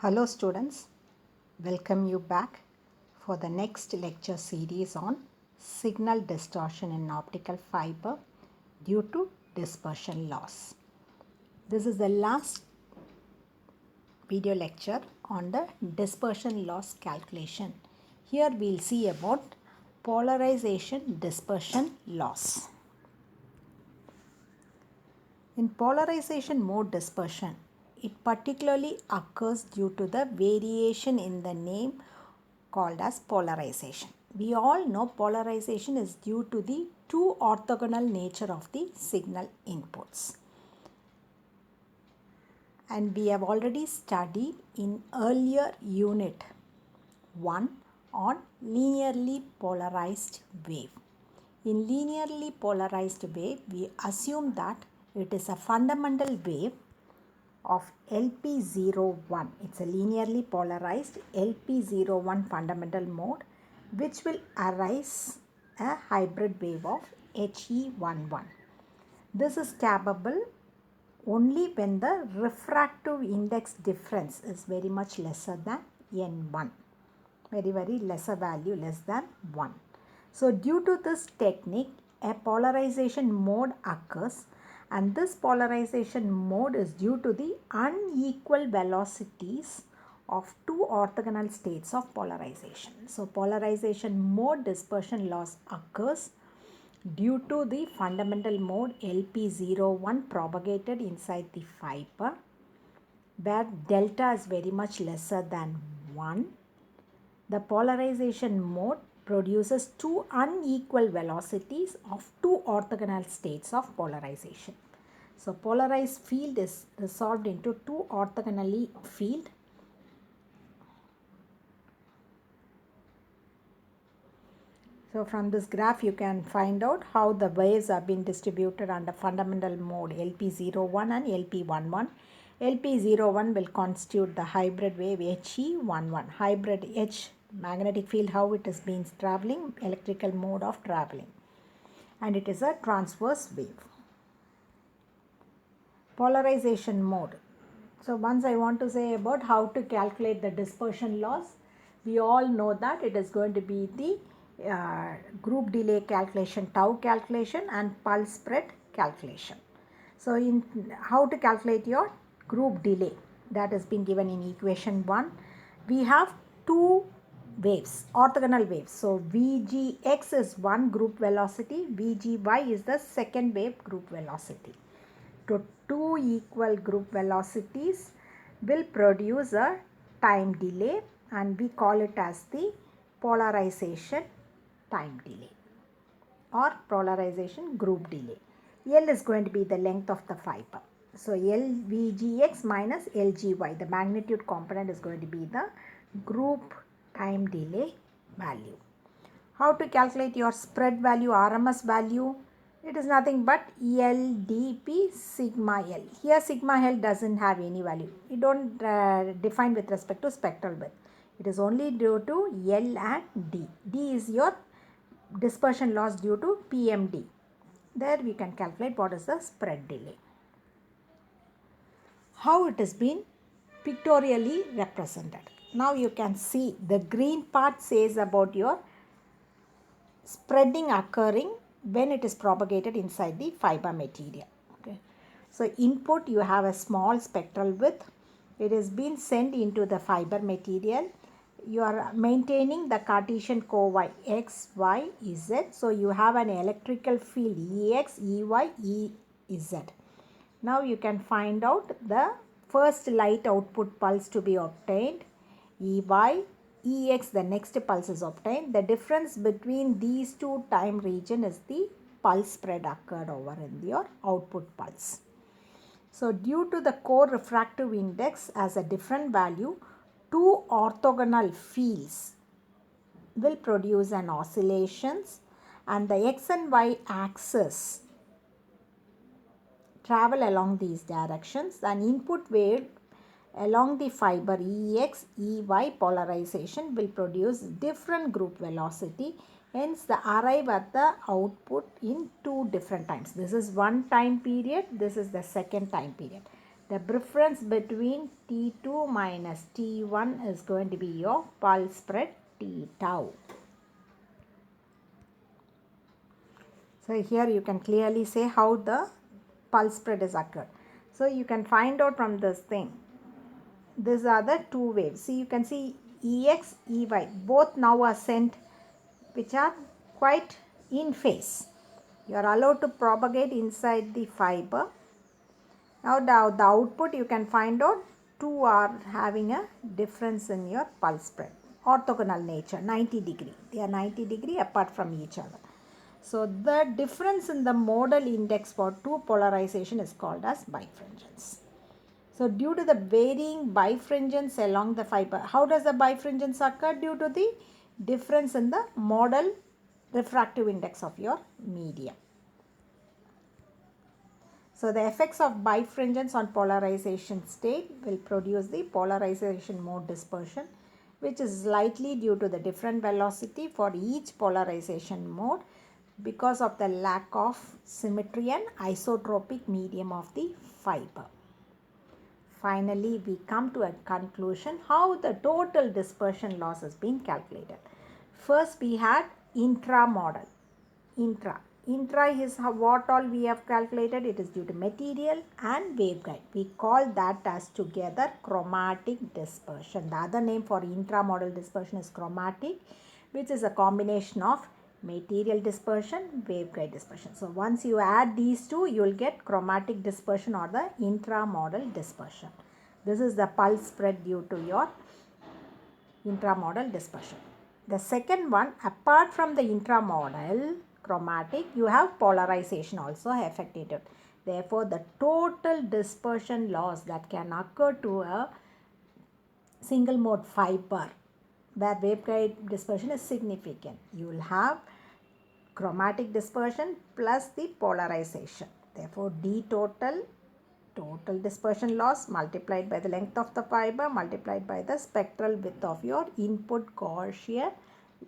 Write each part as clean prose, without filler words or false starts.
Hello students, welcome you back for the next lecture series on signal distortion in optical fiber due to dispersion loss. This is the last video lecture on the dispersion loss calculation. Here we'll see about polarization dispersion loss. In polarization mode dispersion, it particularly occurs due to the variation in the name called as polarization. We all know polarization is due to the two orthogonal nature of the signal inputs. And we have already studied in earlier unit 1 on linearly polarized wave. In linearly polarized wave, we assume that it is a fundamental wave of LP01. It's a linearly polarized LP01 fundamental mode which will arise a hybrid wave of HE11. This is capable only when the refractive index difference is very much lesser than N1. Very lesser value, less than 1. So due to this technique, a polarization mode occurs, and this polarization mode is due to the unequal velocities of two orthogonal states of polarization. So polarization mode dispersion loss occurs due to the fundamental mode LP01 propagated inside the fiber, where delta is very much lesser than 1. The polarization mode produces two unequal velocities of two orthogonal states of polarization. So polarized field is resolved into two orthogonally field. So from this graph you can find out how the waves are being distributed under fundamental mode LP01 and LP11. LP01 will constitute the hybrid wave HE11. Hybrid H magnetic field, how it is being traveling, electrical mode of traveling, and it is a transverse wave. Polarization mode. So once I want to say about how to calculate the dispersion loss, we all know that it is going to be the group delay calculation, tau calculation, and pulse spread calculation. So in how to calculate your group delay, that has been given in equation 1. We have two waves, orthogonal waves. So Vgx is one group velocity, Vgy is the second wave group velocity. So two equal group velocities will produce a time delay, and we call it as the polarization time delay or polarization group delay. L is going to be the length of the fiber. So LVGX minus LGY, the magnitude component, is going to be the group time delay value. How to calculate your spread value, RMS value? It is nothing but LDP sigma L. Here sigma L doesn't have any value. You don't define with respect to spectral width. It is only due to L and D. D is your dispersion loss due to PMD. There we can calculate what is the spread delay. How it has been pictorially represented. Now you can see the green part says about your spreading occurring when it is propagated inside the fiber material. Okay. So input, you have a small spectral width. It is being sent into the fiber material. You are maintaining the Cartesian coordinate x, y, z. So you have an electrical field Ex, Ey, Ez. Now you can find out the first light output pulse to be obtained, Ey, Ex, the next pulse is obtained. The difference between these two time region is the pulse spread occurred over in your output pulse. So due to the core refractive index as a different value, two orthogonal fields will produce an oscillations, and the x and y axis travel along these directions. An input wave along the fiber Ex, Ey polarization will produce different group velocity. Hence, the arrive at the output in two different times. This is one time period. This is the second time period. The difference between T2 minus T1 is going to be your pulse spread T tau. So here you can clearly say how the pulse spread is occurred. So you can find out from this thing. These are the two waves. See, you can see Ex, Ey, both now are sent, which are quite in phase. You are allowed to propagate inside the fiber. Now the output you can find out, two are having a difference in your pulse spread. Orthogonal nature, 90 degree. They are 90 degree apart from each other. So the difference in the modal index for two polarization is called as bifringence. So due to the varying bifringence along the fiber, how does the bifringence occur? Due to the difference in the modal refractive index of your medium. So the effects of bifringence on polarization state will produce the polarization mode dispersion, which is slightly due to the different velocity for each polarization mode because of the lack of symmetry and isotropic medium of the fiber. Finally, we come to a conclusion how the total dispersion loss has been calculated. First, we had intra model. Intra is what all we have calculated. It is due to material and waveguide. We call that as together chromatic dispersion. The other name for intramodal dispersion is chromatic, which is a combination of material dispersion, waveguide dispersion. So once you add these two, you will get chromatic dispersion or the intramodal dispersion. This is the pulse spread due to your intramodal dispersion. The second one, apart from the intramodal chromatic, you have polarization also affected. Therefore, the total dispersion loss that can occur to a single mode fiber where waveguide dispersion is significant, you will have chromatic dispersion plus the polarization. Therefore, D total dispersion loss multiplied by the length of the fiber multiplied by the spectral width of your input Gaussian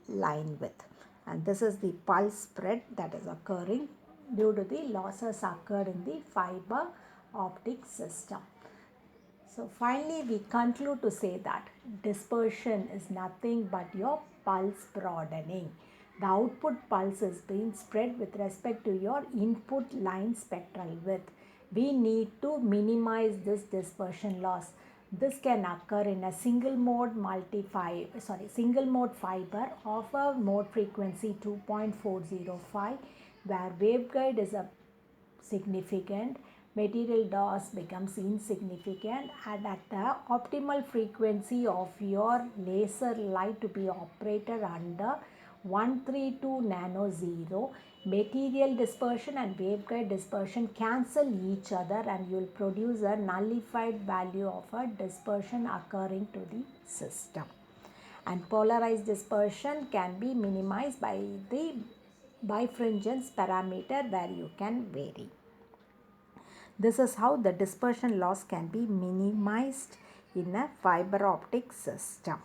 line width. And this is the pulse spread that is occurring due to the losses occurred in the fiber optic system. So finally we conclude to say that dispersion is nothing but your pulse broadening. The output pulse is being spread with respect to your input line spectral width. We need to minimize this dispersion loss. This can occur in a single mode fiber of a mode frequency 2.405 where waveguide is a significant, material loss becomes insignificant, and at the optimal frequency of your laser light to be operated under 132 nano 0, material dispersion and waveguide dispersion cancel each other and you will produce a nullified value of a dispersion occurring to the system. And polarized dispersion can be minimized by the bifringence parameter where you can vary. This is how the dispersion loss can be minimized in a fiber optic system.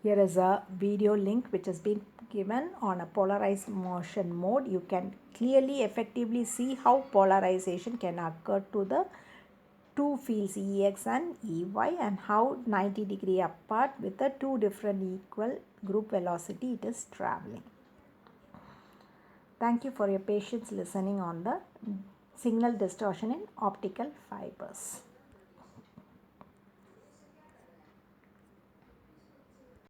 Here is a video link which has been given on a polarized motion mode. You can clearly effectively see how polarization can occur to the two fields Ex and Ey and how 90 degree apart with the two different equal group velocity it is traveling. Thank you for your patience listening on the signal distortion in optical fibers.